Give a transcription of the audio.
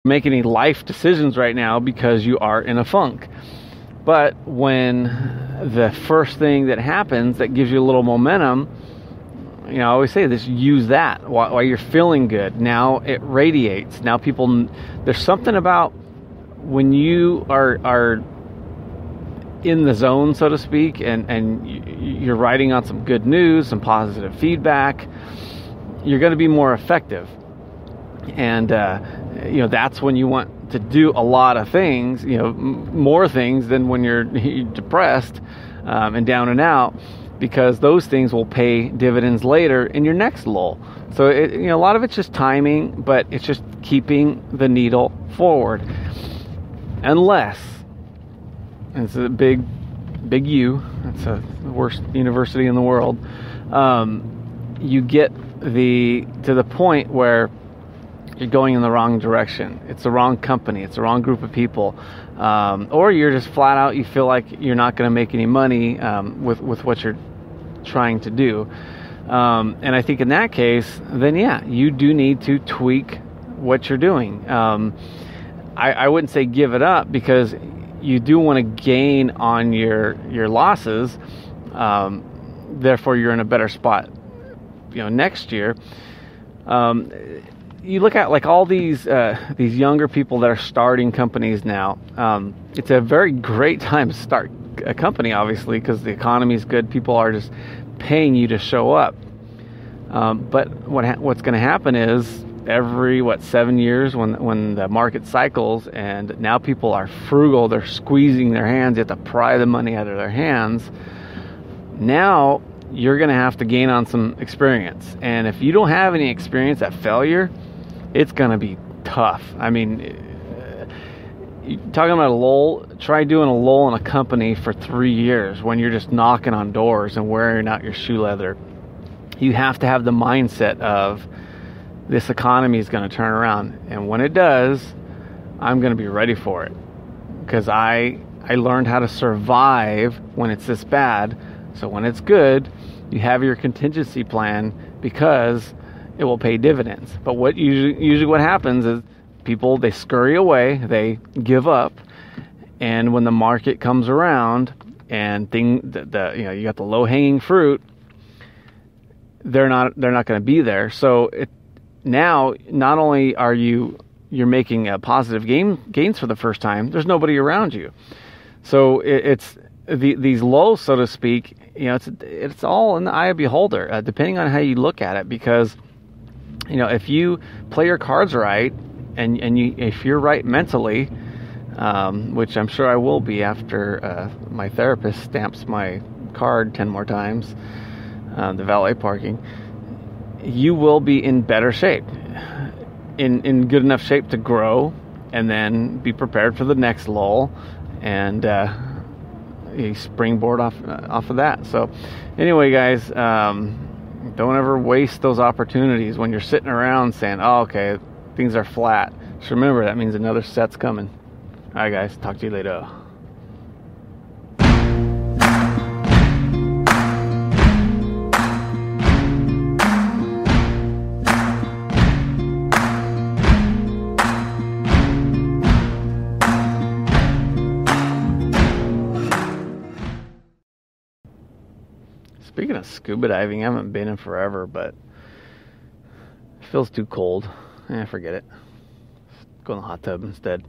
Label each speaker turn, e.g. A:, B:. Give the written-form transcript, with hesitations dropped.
A: make any life decisions right now because you are in a funk. But when the first thing that happens that gives you a little momentum, I always say this, use that while you're feeling good. Now it radiates. Now there's something about when you are in the zone, so to speak, and you're writing on some good news, some positive feedback, you're going to be more effective. And, that's when you want to do a lot of things, more things than when you're depressed and down and out, because those things will pay dividends later in your next lull. So, a lot of it's just timing, but it's just keeping the needle forward. Unless, and it's a big U, it's the worst university in the world, you get to the point where you're going in the wrong direction. It's the wrong company. It's the wrong group of people. Or you're just flat out, you feel like you're not going to make any money with what you're trying to do. And I think in that case, then you do need to tweak what you're doing. I wouldn't say give it up, because you do want to gain on your losses. Therefore, you're in a better spot, next year. You look at like all these younger people that are starting companies now. It's a very great time to start a company, obviously, because the economy is good. People are just paying you to show up. But what's going to happen is every 7 years when the market cycles, and now people are frugal, they're squeezing their hands, you have to pry the money out of their hands. Now you're going to have to gain on some experience. And if you don't have any experience at failure, it's going to be tough. I mean, talking about a lull, try doing a lull in a company for 3 years when you're just knocking on doors and wearing out your shoe leather. You have to have the mindset of, this economy is going to turn around. And when it does, I'm going to be ready for it. Because I learned how to survive when it's this bad. So when it's good, you have your contingency plan, because it will pay dividends. But usually what happens is people, they scurry away, they give up, and when the market comes around and you got the low hanging fruit, they're not going to be there. So now not only are you're making a positive gains for the first time, there's nobody around you. So it's these lows, so to speak. It's all in the eye of the beholder, depending on how you look at it. Because if you play your cards right, and if you're right mentally, which I'm sure I will be after my therapist stamps my card 10 more times, the valet parking, you will be in better shape, in good enough shape to grow, and then be prepared for the next lull, and you springboard off of that. So anyway, guys, don't ever waste those opportunities when you're sitting around saying, oh, okay, things are flat. Just remember, that means another set's coming. All right, guys, talk to you later. Speaking of scuba diving, I haven't been in forever, but it feels too cold. Forget it. Go in the hot tub instead.